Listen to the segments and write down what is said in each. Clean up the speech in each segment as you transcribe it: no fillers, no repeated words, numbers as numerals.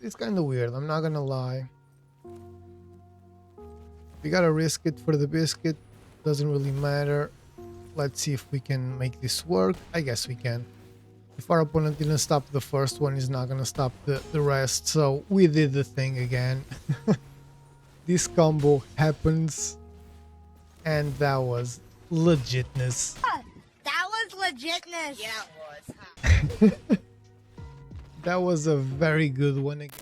It's kind of weird, I'm not gonna lie. We gotta risk it for the biscuit. Doesn't really matter. Let's see if we can make this work. I guess we can. If our opponent didn't stop the first one, he's not gonna stop the rest. So we did the thing again. This combo happens, and that was legitness. That was legitness. Yeah, it was. That was a very good one again.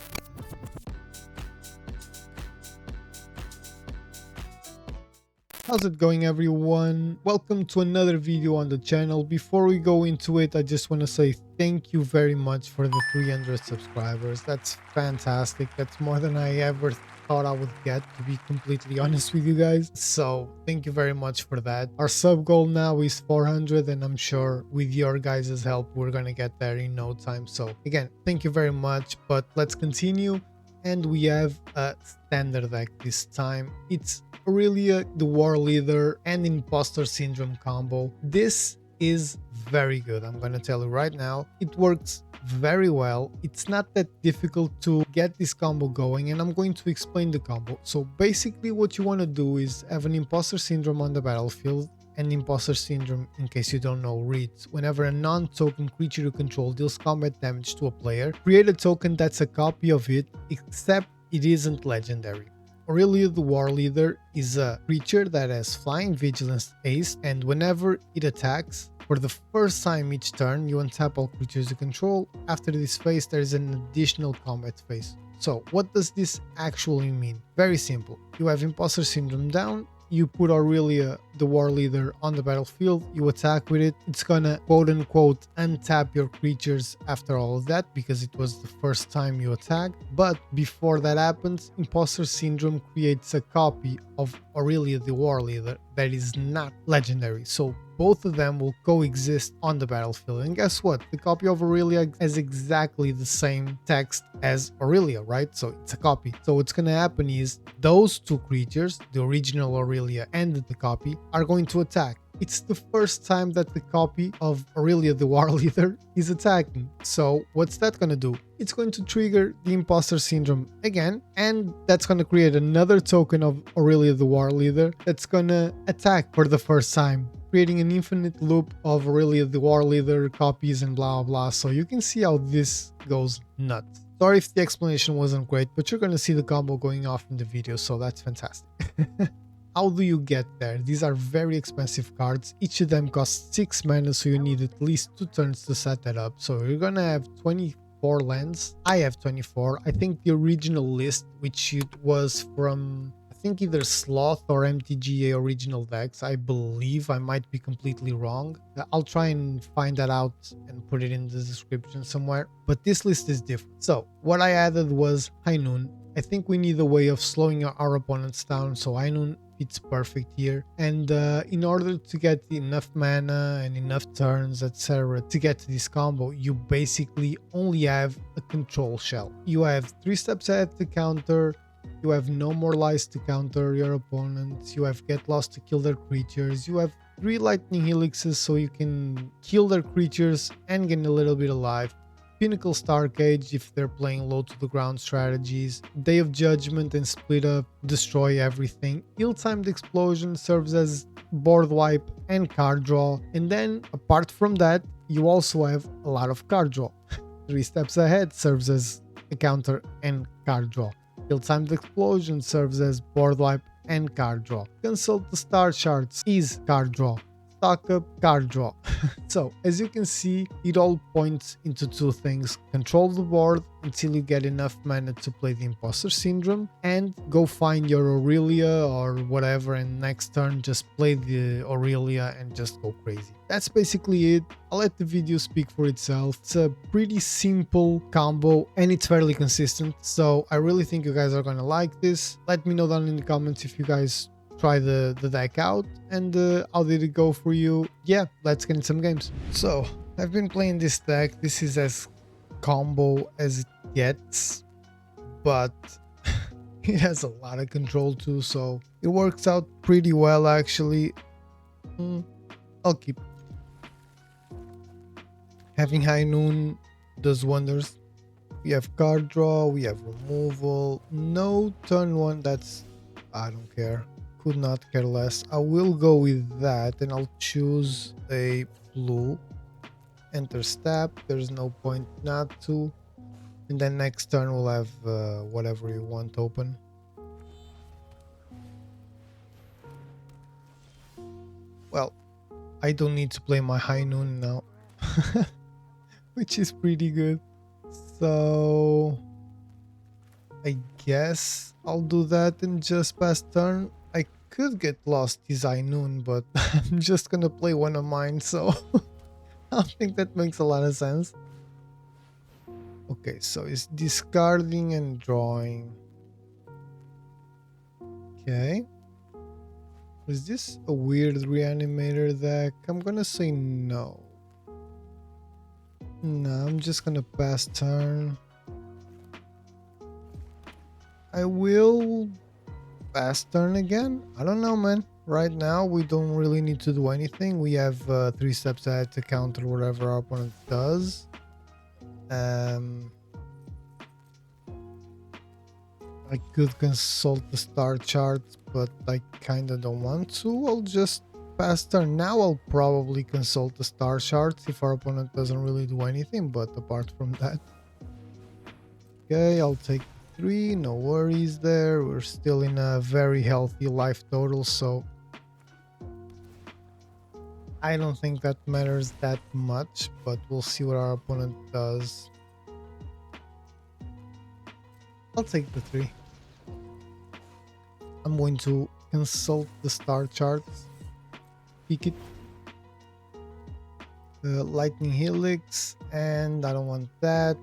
How's it going, everyone? Welcome to another video on the channel. Before we go into it, I just want to say thank you very much for the 300 subscribers. That's fantastic. That's more than I ever thought I would get, to be completely honest with you guys. So thank you very much for that. Our sub goal now is 400, and I'm sure with your guys' help we're gonna get there in no time. So again, thank you very much, but let's continue. And we have a standard deck this time. It's Aurelia, the War Leader, and Imposter Syndrome combo. This is very good, I'm gonna tell you right now. It works very well. It's not that difficult to get this combo going, and I'm going to explain the combo. So basically what you want to do is have an Imposter Syndrome on the battlefield. And Imposter Syndrome, in case you don't know, reads: whenever a non-token creature you control deals combat damage to a player, create a token that's a copy of it, except it isn't legendary. Aurelia the War Leader is a creature that has Flying, Vigilance, Haste, and whenever it attacks, for the first time each turn, you untap all creatures you control. After this phase, there is an additional combat phase. So what does this actually mean? Very simple. You have Imposter Syndrome down, you put Aurelia, the War Leader, on the battlefield, you attack with it. It's gonna quote-unquote untap your creatures after all of that, because it was the first time you attacked. But before that happens, Imposter Syndrome creates a copy of Aurelia, the War Leader, that is not legendary. So both of them will coexist on the battlefield. And guess what? The copy of Aurelia has exactly the same text as Aurelia, right? So it's a copy. So what's gonna happen is those two creatures, the original Aurelia and the copy, are going to attack. It's the first time that the copy of Aurelia the War Leader is attacking. So what's that gonna do? It's going to trigger the Imposter Syndrome again, and that's gonna create another token of Aurelia the War Leader that's gonna attack for the first time, creating an infinite loop of Aurelia the War Leader copies and blah blah. So you can see how this goes nuts. Sorry if the explanation wasn't great, but you're gonna see the combo going off in the video, so that's fantastic. How do you get there? These are very expensive cards. Each of them costs 6 mana, so you need at least 2 turns to set that up. So you're gonna have 24 lands. I have 24. I think the original list, which it was from, I think, either Sloth or MTGA original decks, I believe. I might be completely wrong. I'll try and find that out and put it in the description somewhere. But this list is different. So what I added was High Noon. I think we need a way of slowing our opponents down, so High Noon fits perfect here. And in order to get enough mana and enough turns, etc., to get to this combo, you basically only have a control shell. You have 3 steps ahead to counter, you have No More Lies to counter your opponents, you have Get Lost to kill their creatures, you have 3 Lightning Helixes so you can kill their creatures and gain a little bit of life, Pinnacle Starcade if they're playing low to the ground strategies, Day of Judgment and Split Up, destroy everything. Ill-Timed Explosion serves as board wipe and card draw, and then apart from that you also have a lot of card draw. 3 steps ahead serves as a counter and card draw. Ill-Timed Explosion serves as board wipe and card draw. Consult the Star Charts is card draw. Stock up, card draw. So as you can see, it all points into 2 things: control the board until you get enough mana to play the Imposter Syndrome, and go find your Aurelia or whatever, and next turn just play the Aurelia and just go crazy. That's basically it. I'll let the video speak for itself. It's a pretty simple combo and it's fairly consistent, so I really think you guys are gonna like this. Let me know down in the comments if you guys try the deck out, and how did it go for you. Yeah, let's get in some games. So I've been playing this deck. This is as combo as it gets, but it has a lot of control too, so it works out pretty well actually. I'll keep having High Noon does wonders. We have card draw, we have removal, no turn one, that's, I don't care, could not care less. I will go with that and I'll choose a blue, enter step, there's no point not to, and then next turn we'll have whatever you want open. Well, I don't need to play my high noon now, which is pretty good. So I guess I'll do that and just pass turn. I could get lost his high noon, but I'm just gonna play one of mine, so I think that makes a lot of sense. Okay, so it's discarding and drawing. Okay. Is this a weird reanimator deck? I'm gonna say no. No, I'm just gonna pass turn. I will pass turn again. I don't know, man. Right now, we don't really need to do anything. We have 3 steps ahead to counter whatever our opponent does. I could consult the star charts, but I kinda don't want to. I'll just pass turn. Now I'll probably consult the star charts if our opponent doesn't really do anything, but apart from that. Okay, I'll take 3, no worries there. We're still in a very healthy life total, so I don't think that matters that much, but we'll see what our opponent does. I'll take the 3. I'm going to consult the star charts. Pick it. Lightning Helix, and I don't want that.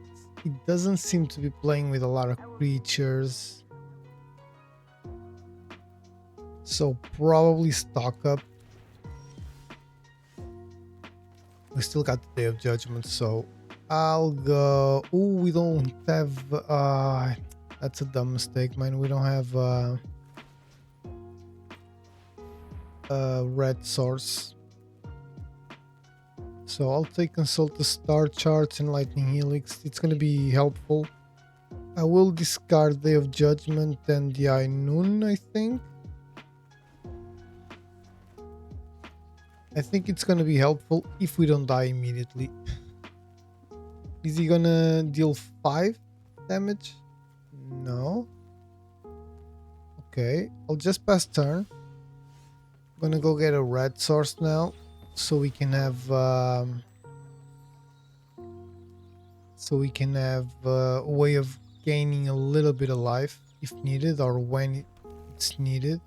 It doesn't seem to be playing with a lot of creatures. So probably stock up. We still got the Day of Judgment, so I'll go. Oh, we don't have. That's a dumb mistake, man. We don't have red source. So I'll take consult the star charts and lightning helix. It's gonna be helpful. I will discard Day of Judgment and the Eye Noon, I think. I think it's gonna be helpful if we don't die immediately. Is he gonna deal 5 damage? No. Okay, I'll just pass turn. I'm gonna go get a red source now, so we can have a way of gaining a little bit of life if needed, or when it's needed.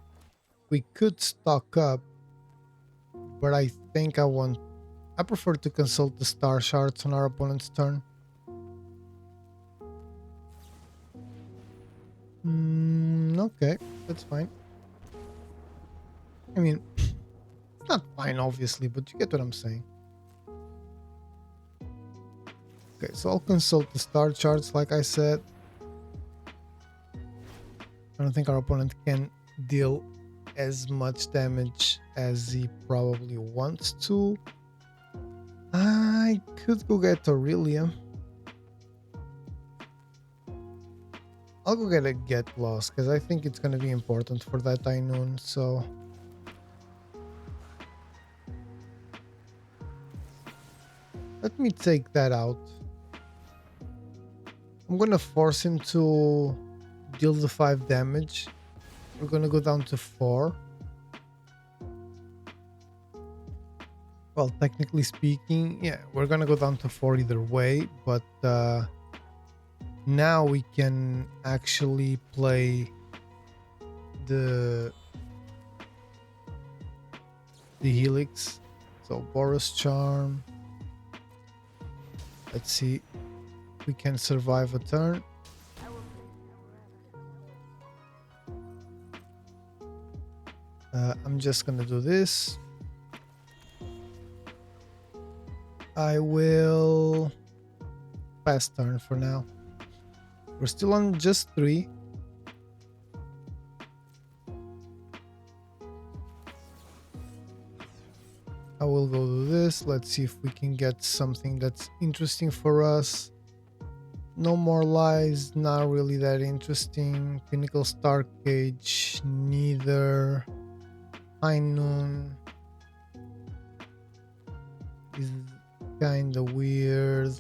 We could stock up, but I think I prefer to consult the star charts on our opponent's turn. Okay, that's fine. I mean, it's not fine, obviously, but you get what I'm saying. Okay, so I'll consult the star charts, like I said. I don't think our opponent can deal as much damage as he probably wants to. I could go get Aurelia. I'll go get a Get Lost, because I think it's going to be important for that Eye Noon, so... Let me take that out. I'm going to force him to deal the 5 damage. We're going to go down to 4. Well, technically speaking, yeah, we're going to go down to 4 either way, but now we can actually play the Helix. So Boros Charm. Let's see. We can survive a turn. I'm just gonna do this. I will pass turn for now. We're still on just 3. I will go do this. Let's see if we can get something that's interesting for us. No More Lies, not really that interesting. Pinnacle Star Cage, neither. High Noon is kind of weird.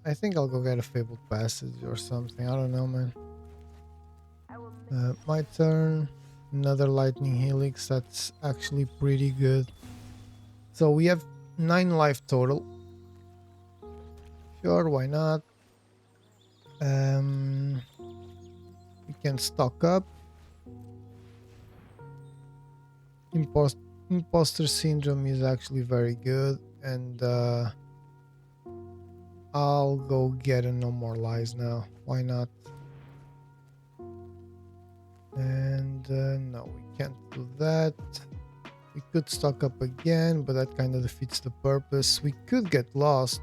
I think I'll go get a Fabled Passage or something. I don't know, man. My turn. Another Lightning Helix. That's actually pretty good. So we have 9 life total. Sure, why not? We can stock up. Imposter Syndrome is actually very good, and I'll go get a No More Lies now. Why not? And no, we can't do that. We could stock up again, but that kind of defeats the purpose. We could get lost,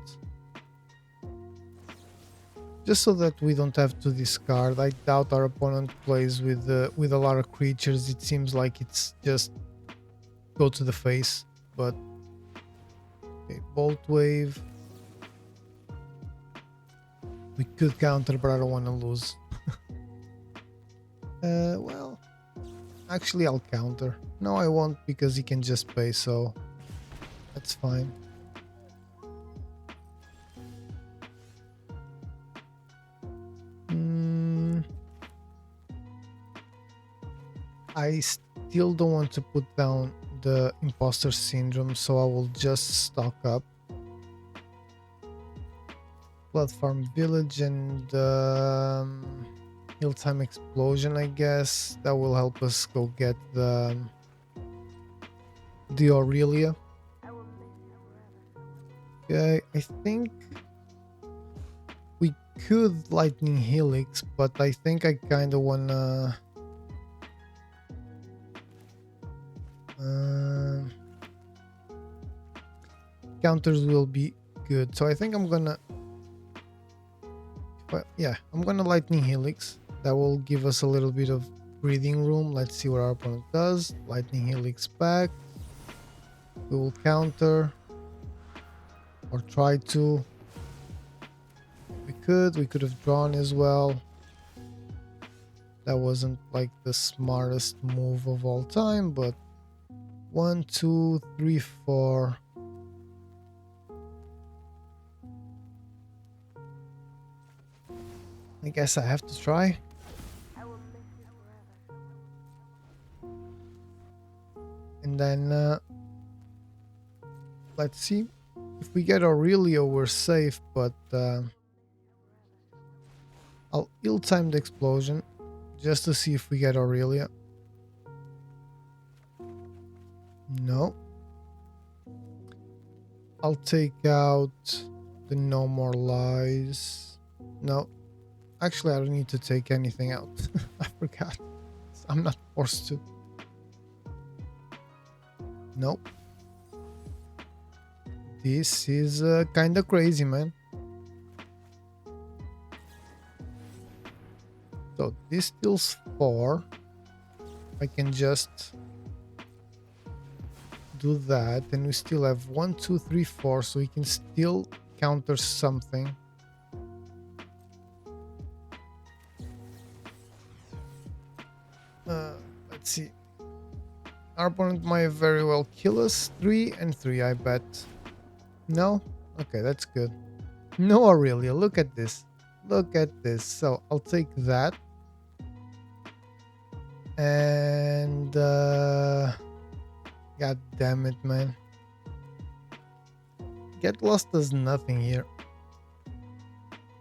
just so that we don't have to discard. I doubt our opponent plays with a lot of creatures. It seems like it's just go to the face. But okay, Bolt Wave. We could counter, but I don't want to lose. Well, actually I'll counter. No, I won't, because he can just pay, so that's fine. I still don't want to put down the Imposter Syndrome, so I will just stock up. Platform Village and Hilltime Explosion, I guess. That will help us go get the Aurelia. Okay, I think we could Lightning Helix, but I think I kind of wanna counters will be good, so I think I'm gonna I'm gonna Lightning Helix. That will give us a little bit of breathing room. Let's see what our opponent does. Lightning Helix back. We will counter, or try to. We could have drawn as well. That wasn't like the smartest move of all time, but 1, 2, 3, 4. I guess I have to try. And then let's see. If we get Aurelia, we're safe, but I'll ill-time the explosion just to see if we get Aurelia. No. I'll take out the No More Lies. No. Actually, I don't need to take anything out. I forgot. I'm not forced to. Nope. This is kind of crazy, man. So this deals 4. I can just do that, and we still have 1, 2, 3, 4, so we can still counter something. Let's see. Our opponent might very well kill us. 3 and 3, I bet. No? Okay, that's good. No Aurelia, look at this. Look at this. So I'll take that. And god damn it, man. Get Lost does nothing here.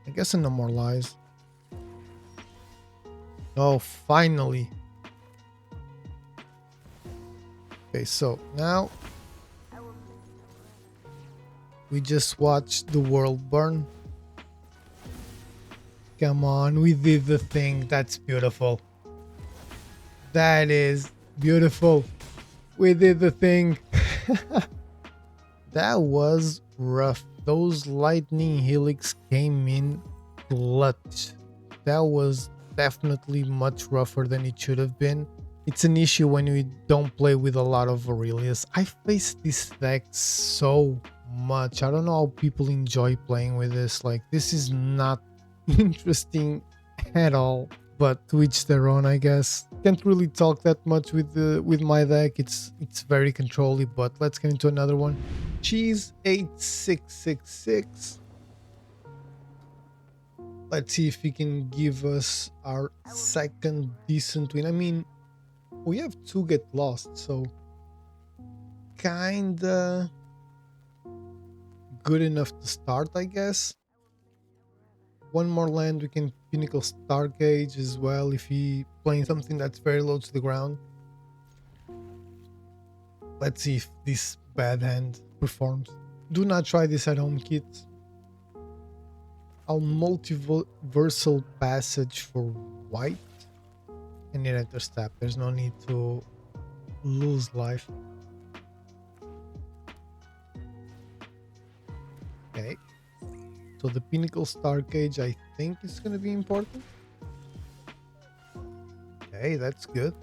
I guess No More Lies. Oh, finally. Okay, so now we just watched the world burn. Come on, we did the thing. That's beautiful. That is beautiful. We did the thing. That was rough. Those Lightning Helix came in clutch. That was definitely much rougher than it should have been. It's an issue when we don't play with a lot of Aurelias. I face this deck so much. I don't know how people enjoy playing with this. Like, this is not interesting at all. But to each their own, I guess. Can't really talk that much with my deck. It's very controlly. But let's get into another one. Cheese 8666. Let's see if he can give us our second decent win. I mean, we have two get lost, so kinda good enough to start, I guess. One more land, we can Pinnacle Stargate as well if he playing something that's very low to the ground. Let's see if this bad hand performs. Do not try this at home, kids. I'll multiversal passage for white and it enters tap. There's no need to lose life. Okay. So the Pinnacle Star Cage, I think, is going to be important. Okay, that's good.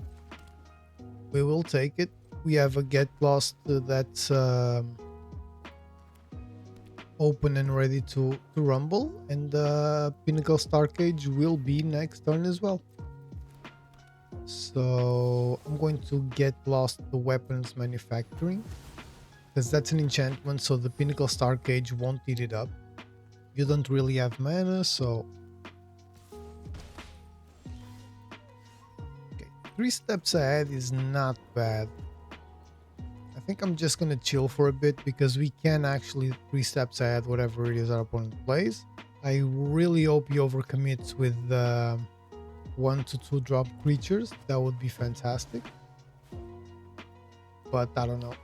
We will take it. We have a Get Lost that's open and ready to rumble. And the Pinnacle Star Cage will be next turn as well. So I'm going to Get Lost the Weapons Manufacturing, because that's an enchantment, so the Pinnacle Star Cage won't eat it up. You don't really have mana, so... Okay, 3 steps ahead is not bad. I think I'm just gonna chill for a bit, because we can actually 3 steps ahead whatever it is our opponent plays. I really hope he overcommits with 1 to 2 drop creatures. That would be fantastic. But I don't know.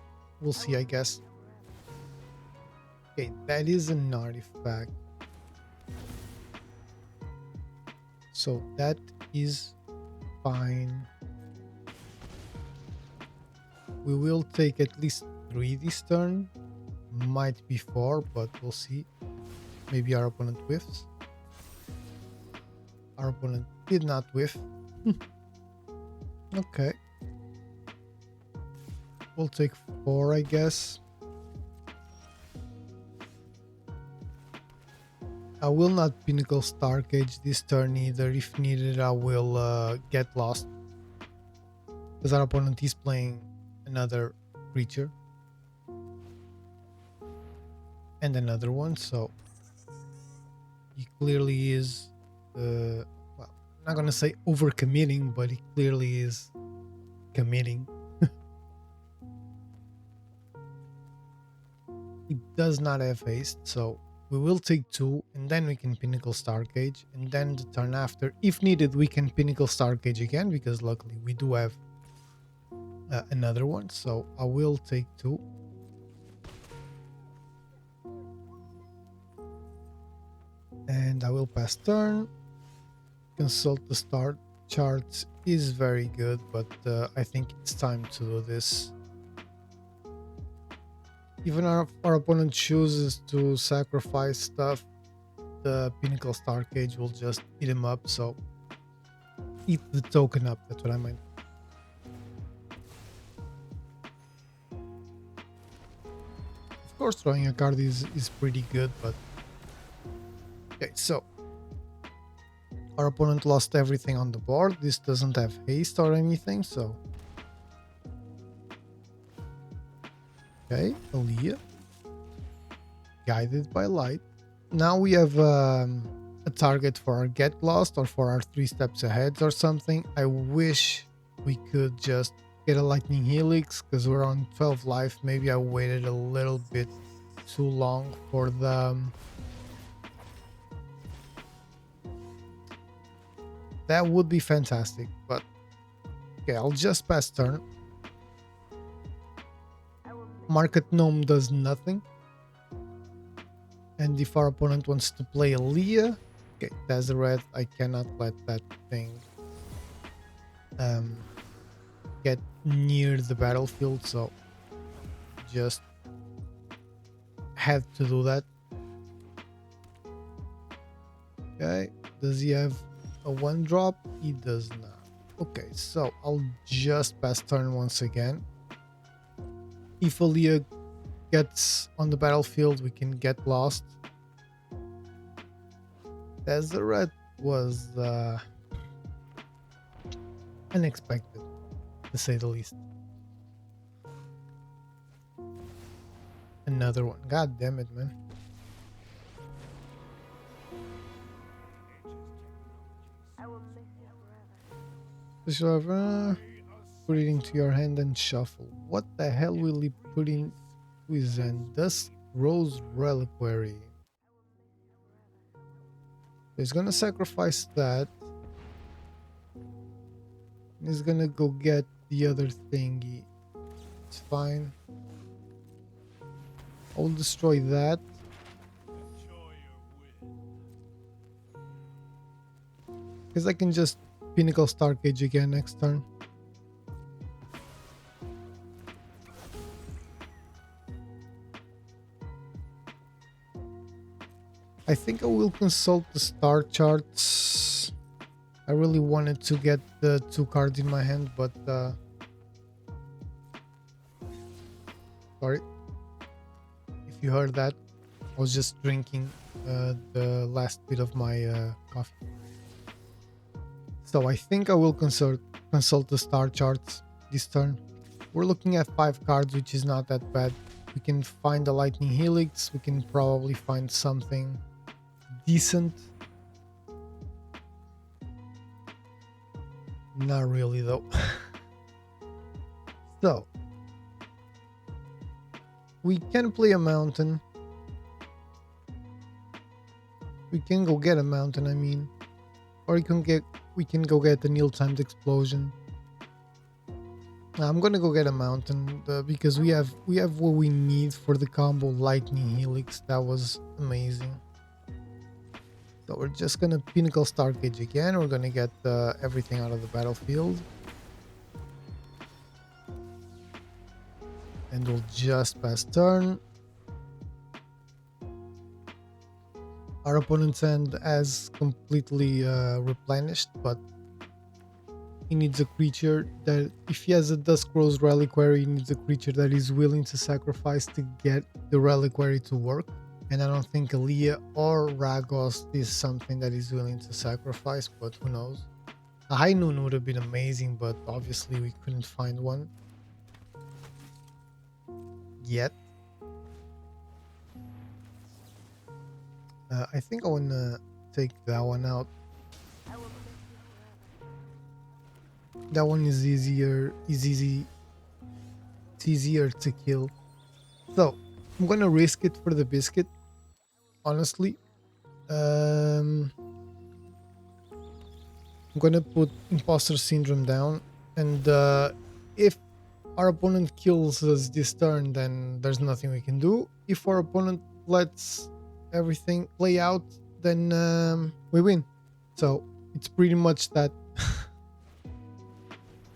We'll see, I guess. Okay, that is an artifact. So that is fine. We will take at least 3 this turn. Might be 4, but we'll see. Maybe our opponent whiffs. Our opponent did not whiff. Okay. We'll take 4, I guess. I will not Pinnacle Star Cage this turn either. If needed, I will Get Lost, because our opponent is playing another creature and another one, so he clearly is well, I'm not gonna say overcommitting, but he clearly is committing. He does not have haste, so we will take 2, and then we can Pinnacle Star Cage, and then the turn after, if needed, we can Pinnacle Star Cage again, because luckily we do have another one. So I will take 2. And I will pass turn. Consult the start charts is very good, but I think it's time to do this. Even our opponent chooses to sacrifice stuff, the Pinnacle Star Cage will just eat him up, so eat the token up, that's what I meant. Of course, drawing a card is pretty good, but... Okay, so... Our opponent lost everything on the board. This doesn't have haste or anything, so... Okay, Aaliyah. Guided by Light. Now we have a target for our Get Lost or for our 3 steps ahead or something. I wish we could just get a Lightning Helix, because we're on 12 life. Maybe I waited a little bit too long for the... That would be fantastic, but... Okay, I'll just pass turn. Market Gnome does nothing. And if our opponent wants to play Aaliyah... Okay, that's a red. I cannot let that thing get near the battlefield, so just had to do that. Okay, does he have a 1-drop? He does not. Okay, so I'll just pass turn once again. If Alia gets on the battlefield, we can get lost. Deseret was unexpected, to say the least. Another one. God damn it, man. Put it into your hand and shuffle. What the hell will he put into his hand? Dusk Rose Reliquary. He's gonna sacrifice that. He's gonna go get the other thingy. It's fine. I'll destroy that. Because I can just Pinnacle Starcage again next turn. I think I will consult the star charts. I really wanted to get the 2 cards in my hand, but sorry if you heard that. I was just drinking the last bit of my coffee. So I think I will consult the star charts this turn. We're looking at 5 cards, which is not that bad. We can find the Lightning Helix. We can probably find something decent. Not really though. So we can play a mountain. We can go get a mountain, I mean. Or we can go get an ill-timed explosion. I'm gonna go get a mountain because we have what we need for the combo Lightning Helix. That was amazing. So we're just gonna Pinnacle Starcage again. We're gonna get everything out of the battlefield. And we'll just pass turn. Our opponent's hand has completely replenished, but he needs a creature that, if he has a Dusk Rose Reliquary, he needs a creature that is willing to sacrifice to get the Reliquary to work. And I don't think Alia or Ragos is something that is willing to sacrifice, but who knows. A High Noon would have been amazing, but obviously we couldn't find one yet. I think I want to take that one out. That one is easier. It's easier to kill. So I'm gonna risk it for the biscuit. Honestly, I'm gonna put Imposter Syndrome down, and if our opponent kills us this turn, then there's nothing we can do. If our opponent lets everything play out, then we win. So it's pretty much that.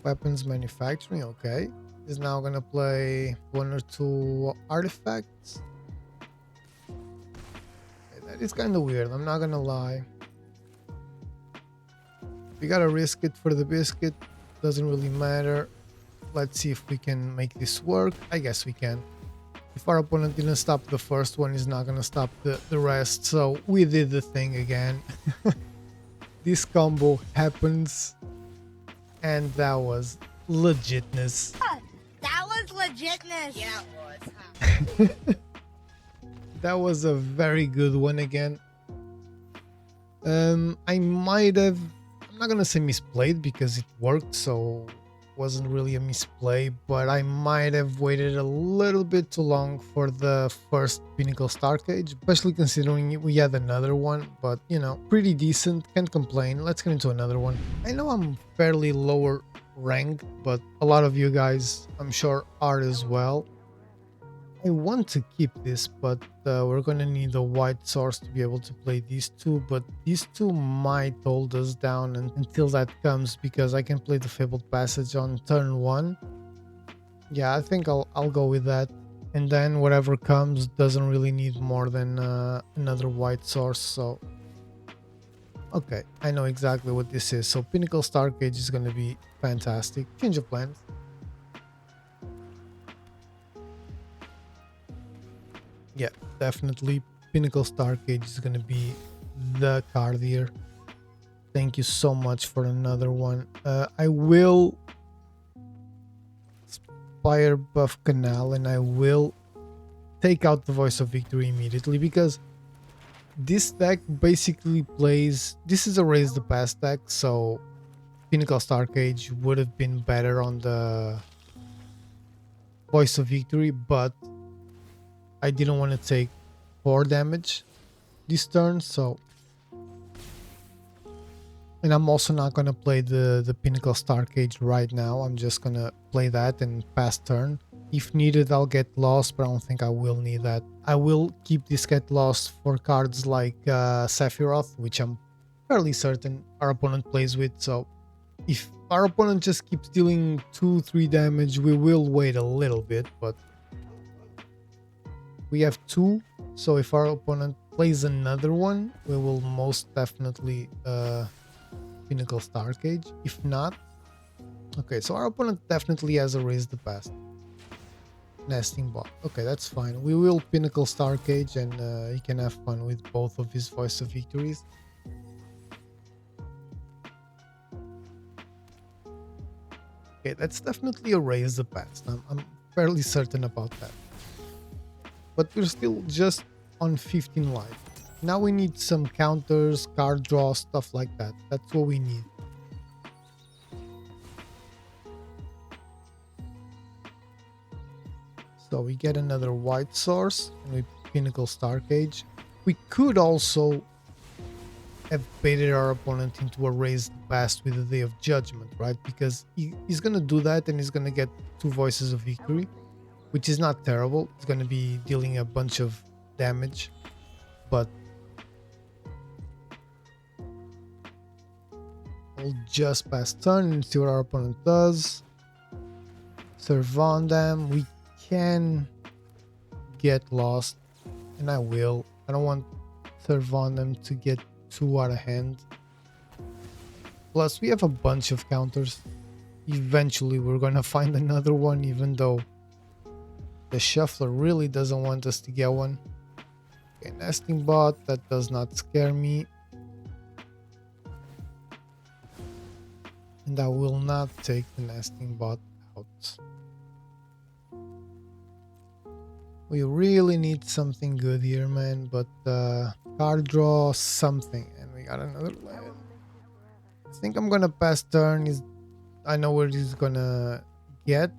Weapons manufacturing, okay. Is now gonna play 1 or 2 artifacts. Okay, that is kind of weird, I'm not gonna lie. We gotta risk it for the biscuit. Doesn't really matter. Let's see if we can make this work. I guess we can. If our opponent didn't stop the first one, he's not gonna stop the rest. So we did the thing again. This combo happens. And that was legitness. That was legitness. Yeah, it was. Huh? That was a very good one again. I might have, I'm not gonna say misplayed because it worked, so wasn't really a misplay, but I might have waited a little bit too long for the first Pinnacle Starcage, especially considering we had another one, but you know, pretty decent, can't complain. Let's get into another one. I know I'm fairly lower ranked, but a lot of you guys, I'm sure, are as well. I want to keep this, but we're gonna need a white source to be able to play these two, but these two might hold us down until that comes, because I can play the Fabled Passage on turn 1. Yeah, I think I'll go with that, and then whatever comes doesn't really need more than another white source, so Okay, I know exactly what this is. So Pinnacle Star Cage is going to be fantastic. Change of plans. Yeah, definitely Pinnacle Star Cage is going to be the card here. Thank you so much for another one. I will Spire Buff Canal and I will take out the Voice of Victory immediately because this deck basically plays... This is a Raise the Past deck, so Pinnacle Star Cage would have been better on the Voice of Victory, but I didn't want to take 4 damage this turn, so... And I'm also not going to play the Pinnacle Star Cage right now. I'm just going to play that and pass turn. If needed, I'll get lost, but I don't think I will need that. I will keep this get lost for cards like Sephiroth, which I'm fairly certain our opponent plays with. So if our opponent just keeps dealing 2-3 damage, we will wait a little bit, but we have 2. So if our opponent plays another one, we will most definitely Pinnacle Star Cage. If not, okay, so our opponent definitely has a Raise the Past. Nesting Bot. Okay, that's fine. We will Pinnacle Star Cage and he can have fun with both of his Voice of Victories. Okay, that's definitely a Raise the Past. I'm fairly certain about that. But we're still just on 15 life. Now we need some counters, card draw, stuff like that. That's what we need. So we get another white source and we Pinnacle Star Cage. We could also have baited our opponent into a Raised Past with the Day of Judgment, right? Because he's going to do that and he's going to get 2 Voices of Victory, which is not terrible. It's going to be dealing a bunch of damage, but we'll just pass turn and see what our opponent does. Serve on them. We can get lost, and I will. I don't want Serve on them to get too out of hand. Plus, we have a bunch of counters. Eventually, we're gonna find another one, even though the Shuffler really doesn't want us to get one. Okay, Nesting Bot, that does not scare me. And I will not take the Nesting Bot out. We really need something good here, man, but card draw something, and we got another land. I think I'm gonna pass turn. I know where he's gonna get,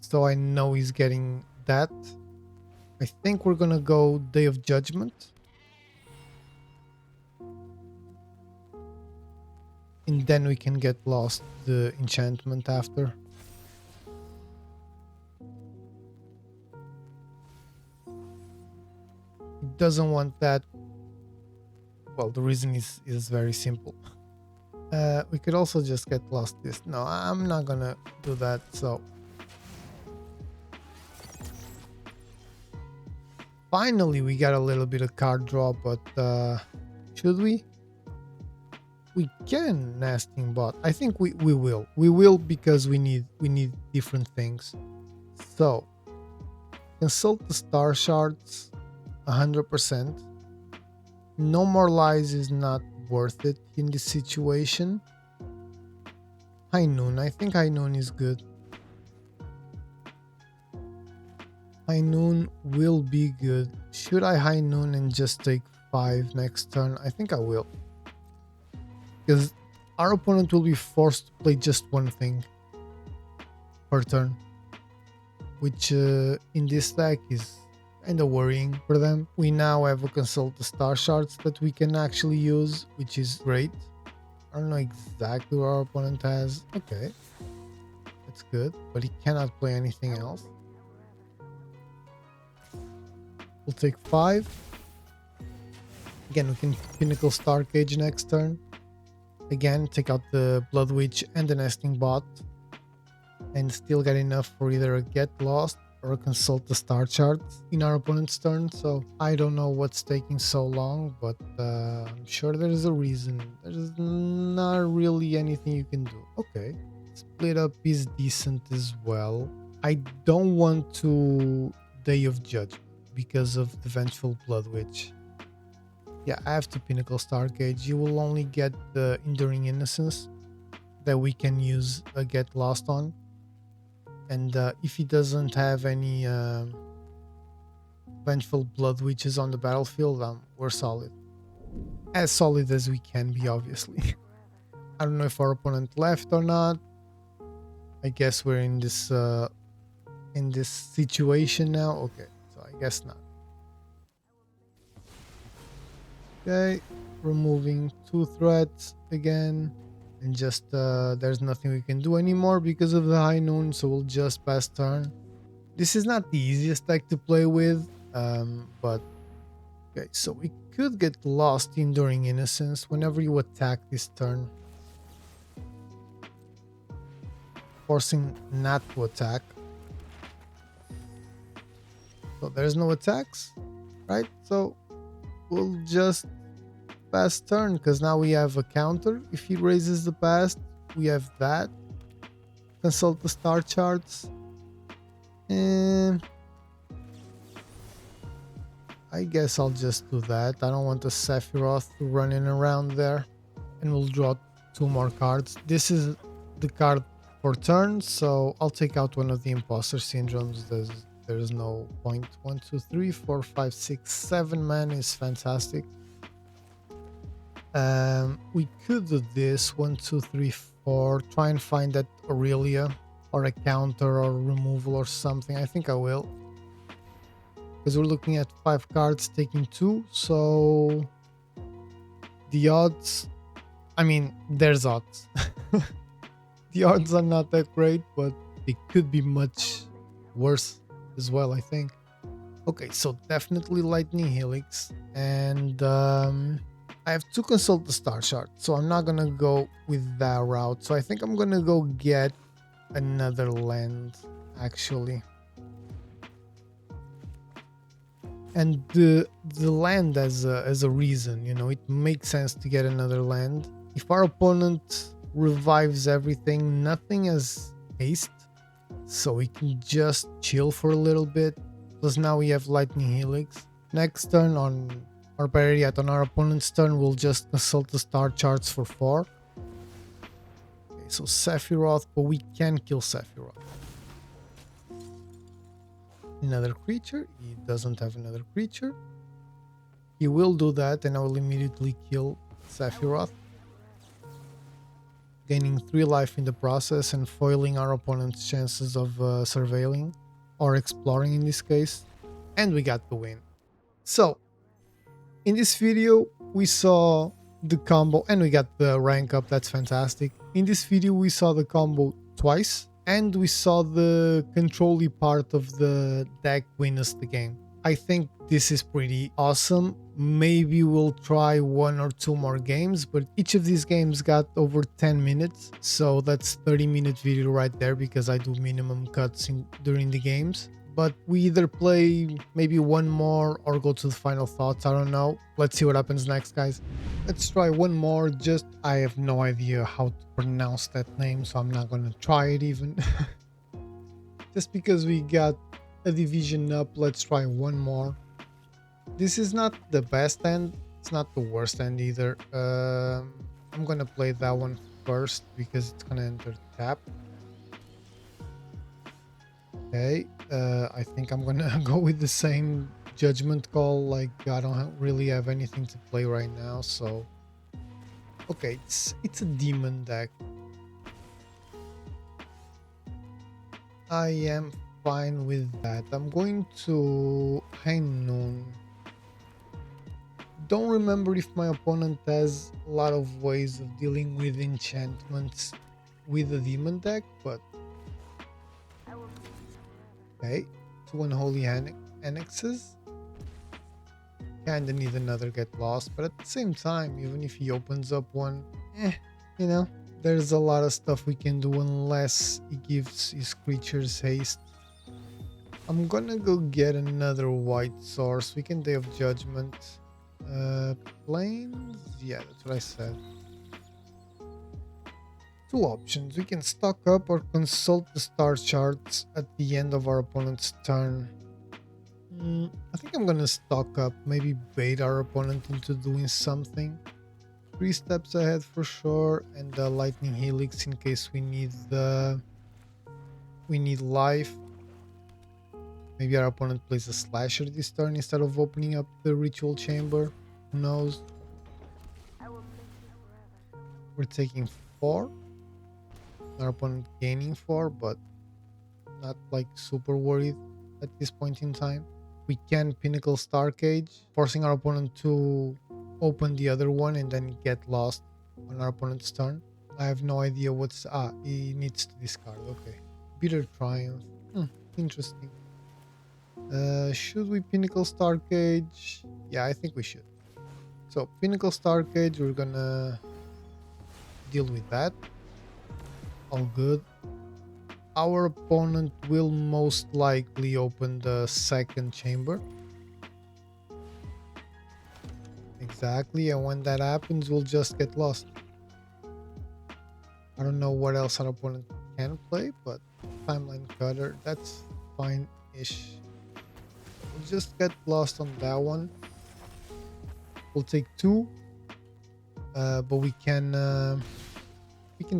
so I know he's getting that. I think we're gonna go Day of Judgment. And then we can get lost the enchantment after. He doesn't want that. Well, the reason is very simple. We could also just get lost this. No, I'm not gonna do that, so. Finally, we got a little bit of card draw, but should we? We can Nesting Bot. I think we will. We will because we need different things. So, consult the star shards 100%. No more lies is not worth it in this situation. High Noon. I think High Noon is good. High Noon will be good. Should I High Noon and just take 5 next turn? I think I will. Because our opponent will be forced to play just one thing per turn. Which in this deck is kind of worrying for them. We now have a Consult the Star Shards that we can actually use, which is great. I don't know exactly what our opponent has. Okay. That's good. But he cannot play anything else. We'll take 5. Again, we can Pinnacle Star Cage next turn. Again, take out the Blood Witch and the Nesting Bot. And still get enough for either a Get Lost or consult the star chart in our opponent's turn. So I don't know what's taking so long, but I'm sure there's a reason. There's not really anything you can do. Okay, split up is decent as well. I don't want to Day of Judgment because of the Vengeful Blood Witch. Yeah, I have to Pinnacle Star Gauge. You will only get the Enduring Innocence that we can use Get Lost on. And if he doesn't have any Vengeful Blood Witches on the battlefield, we're solid. As solid as we can be, obviously. I don't know if our opponent left or not. I guess we're in this situation now. Okay, so I guess not. Okay, removing 2 threats again. And just there's nothing we can do anymore because of the High Noon, so we'll just pass turn. This is not the easiest deck to play with, but okay, so we could get lost Enduring Innocence whenever you attack this turn, forcing not to attack. So there's no attacks, right? So we'll just pass turn because now we have a counter. If he raises the past, we have that. Consult the star charts. And I guess I'll just do that. I don't want the Sephiroth running around there. And we'll draw 2 more cards. This is the card for turn, so I'll take out one of the Imposter Syndromes. There's no point. 1, 2, 3, 4, 5, 6, 7 mana is fantastic. We could do this 1, 2, 3, 4. Try and find that Aurelia or a counter or removal or something. I think I will, because we're looking at 5 cards, taking 2. So the odds, I mean, there's odds. The odds are not that great, but it could be much worse as well, I think. Okay, so definitely Lightning Helix, and I have to consult the star chart, so I'm not gonna go with that route. So I think I'm gonna go get another land, actually. And the land as a reason, you know, it makes sense to get another land. If our opponent revives everything, nothing has haste, so we can just chill for a little bit. Plus now we have Lightning Helix. Next turn on, or better yet, on our opponent's turn, we'll just consult the star charts for 4. Okay, so Sephiroth, but we can kill Sephiroth. Another creature. He doesn't have another creature. He will do that, and I will immediately kill Sephiroth, gaining 3 life in the process and foiling our opponent's chances of surveilling or exploring in this case. And we got the win. So in this video we saw the combo and we got the rank up. That's fantastic. In this video we saw the combo twice, and we saw the control-y part of the deck win us the game. I think this is pretty awesome. Maybe we'll try 1 or 2 more games, but each of these games got over 10 minutes, so that's 30-minute video right there, because I do minimum cuts during the games. But we either play maybe 1 more or go to the final thoughts. I don't know. Let's see what happens next, guys. Let's try 1 more. I have no idea how to pronounce that name, so I'm not gonna try it even. Just because we got a division up, let's try 1 more. This is not the best end. It's not the worst end either. I'm gonna play that one first because it's gonna enter tap. Okay, I think I'm gonna go with the same judgment call. Like, I don't really have anything to play right now, so okay, it's a demon deck. I am fine with that. I'm going to High Noon. Don't remember if my opponent has a lot of ways of dealing with enchantments with the demon deck, but okay, 2 unholy annexes. Kinda need another Get Lost, but at the same time, even if he opens up one, you know, there's a lot of stuff we can do unless he gives his creatures haste. I'm gonna go get another white source. We can Day of Judgment. Planes? Yeah, that's what I said. Two options. We can stock up or consult the star charts at the end of our opponent's turn. I think I'm gonna stock up, maybe bait our opponent into doing something. 3 steps ahead for sure, and the lightning helix in case we need life. Maybe our opponent plays a slasher this turn instead of opening up the ritual chamber. Who knows? We're taking 4. Our opponent gaining 4, but not like super worried at this point in time. We can Pinnacle Star Cage, forcing our opponent to open the other one and then get lost on our opponent's turn. I have no idea what's... he needs to discard. Okay. Bitter Triumph. Interesting. Should we Pinnacle Star Cage? Yeah, I think we should. So, Pinnacle Star Cage, we're gonna deal with that. All good. Our opponent will most likely open the second chamber. Exactly, and when that happens, we'll just get lost. I don't know what else our opponent can play, but Timeline Cutter, that's fine-ish. We'll just get lost on that one. We'll take 2, but we can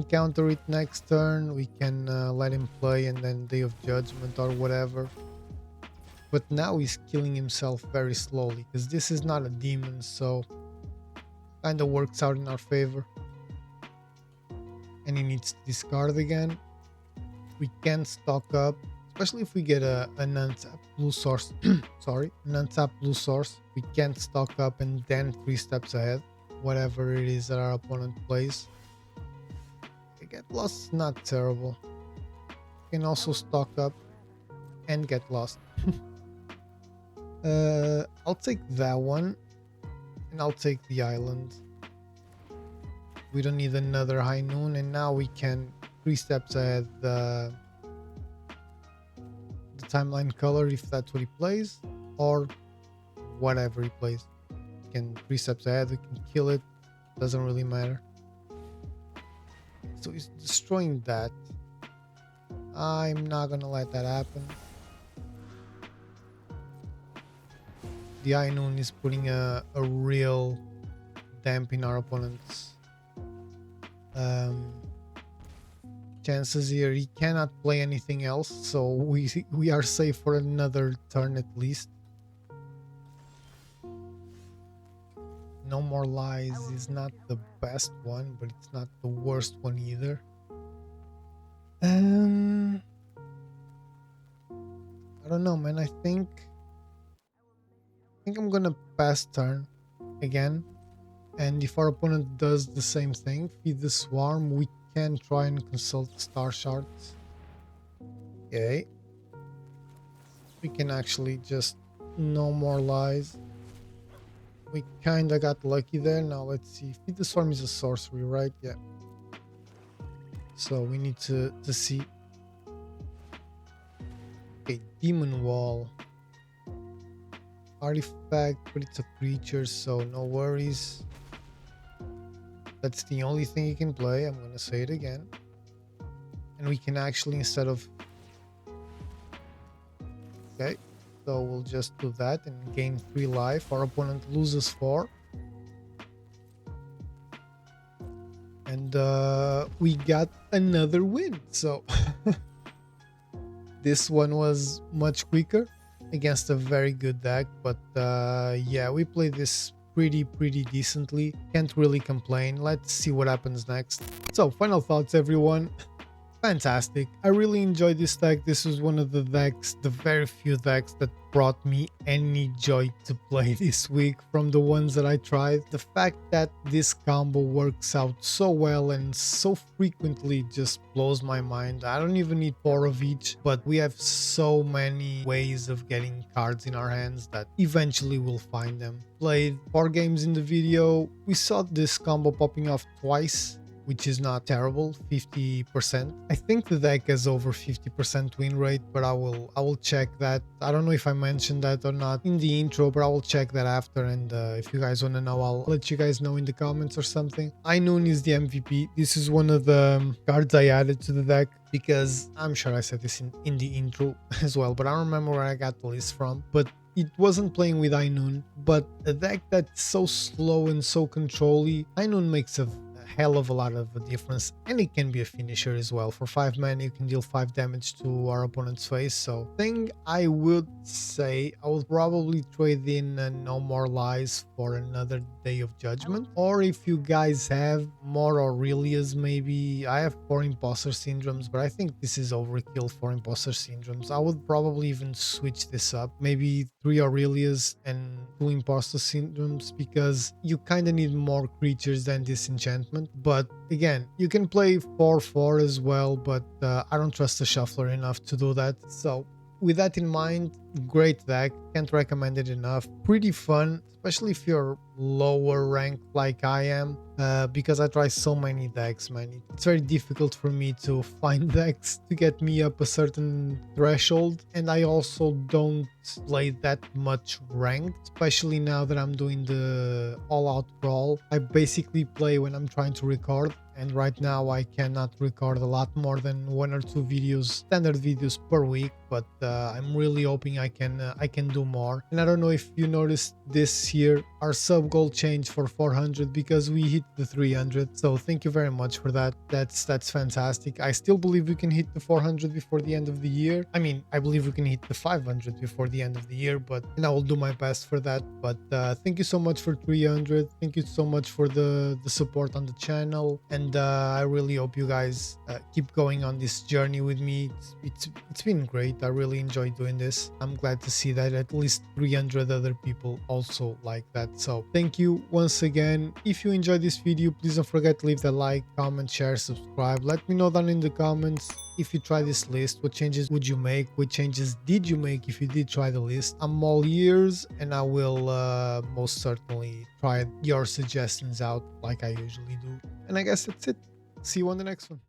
counter it next turn. We can let him play and then Day of Judgment or whatever. But now he's killing himself very slowly because this is not a demon, so kind of works out in our favor. And he needs to discard again. We can stock up, especially if we get an untapped blue source. Sorry, an untapped blue source. We can stock up and then 3 steps ahead, whatever it is that our opponent plays. Get lost is not terrible. You can also stock up and get lost. I'll take that one, and I'll take the island. We don't need another high noon, and now we can 3 steps ahead the timeline color if that's what he plays, or whatever he plays. We can 3 steps ahead, we can kill it, doesn't really matter. So he's destroying that. I'm not gonna let that happen. The High Noon is putting a real damp in our opponent's chances here. He cannot play anything else, so we are safe for another turn at least. No More Lies is not the best one, but it's not the worst one either. I don't know, man. I think I'm gonna pass turn again, and if our opponent does the same thing, feed the swarm, we can try and consult the star shards. Okay, we can actually just No More Lies. We kinda got lucky there. Now let's see. Feed the Swarm is a sorcery, right? Yeah. So we need to see. Okay, Demon Wall. Artifact, but it's a creature, so no worries. That's the only thing you can play. I'm gonna say it again. And we can actually, instead of... Okay. So we'll just do that and gain 3 life. Our opponent loses 4. And we got another win. So this one was much quicker against a very good deck. But yeah, we played this pretty decently. Can't really complain. Let's see what happens next. So final thoughts, everyone. Fantastic. I really enjoyed this deck. This was one of the decks, the very few decks that brought me any joy to play this week from the ones that I tried. The fact that this combo works out so well and so frequently just blows my mind. I don't even need 4 of each, but we have so many ways of getting cards in our hands that eventually we'll find them. Played 4 games in the video. We saw this combo popping off twice which is not terrible. 50%. I think the deck has over 50% win rate, but I will check that. I don't know if I mentioned that or not in the intro, but I will check that after. And if you guys want to know, I'll let you guys know in the comments or something. Inoon is the MVP. This is one of the cards I added to the deck, because I'm sure I said this in the intro as well, but I don't remember where I got the list from. But it wasn't playing with Inoon, but a deck that's so slow and so controlly. Inoon makes a hell of a lot of a difference, and it can be a finisher as well. For 5 mana you can deal 5 damage to our opponent's face. So thing I would say, I would probably trade in No More Lies for another Day of Judgment, or if you guys have more Aurelias, maybe. I have 4 Imposter Syndromes, but I think this is overkill for Imposter Syndromes. I would probably even switch this up, maybe 3 Aurelias and 2 Imposter Syndromes, because you kind of need more creatures than disenchantment. But again, you can play 4/4 as well, but I don't trust the shuffler enough to do that. So with that in mind, great deck, can't recommend it enough. Pretty fun, especially if you're lower ranked like I am, because I try so many decks, man. It's very difficult for me to find decks to get me up a certain threshold, and I also don't play that much ranked, especially now that I'm doing the all-out brawl. I basically play when I'm trying to record, and right now I cannot record a lot more than 1 or 2 videos, standard videos per week, but I'm really hoping I can do more. And I don't know if you noticed this here, our sub goal changed for 400 because we hit the 300, so thank you very much for that. That's fantastic. I still believe we can hit the 400 before the end of the year. I mean, I believe we can hit the 500 before the end of the year, and I will do my best for that. But thank you so much for 300. Thank you so much for the support on the channel, and I really hope you guys keep going on this journey with me. It's been great. I really enjoy doing this. I'm glad to see that at least 300 other people also like that. So thank you once again. If you enjoyed this video, please don't forget to leave the like, comment, share, subscribe. Let me know down in the comments if you try this list, what changes would you make, what changes did you make if you did try the list. I'm all ears, and I will most certainly try your suggestions out like I usually do. And I guess that's it. See you on the next one.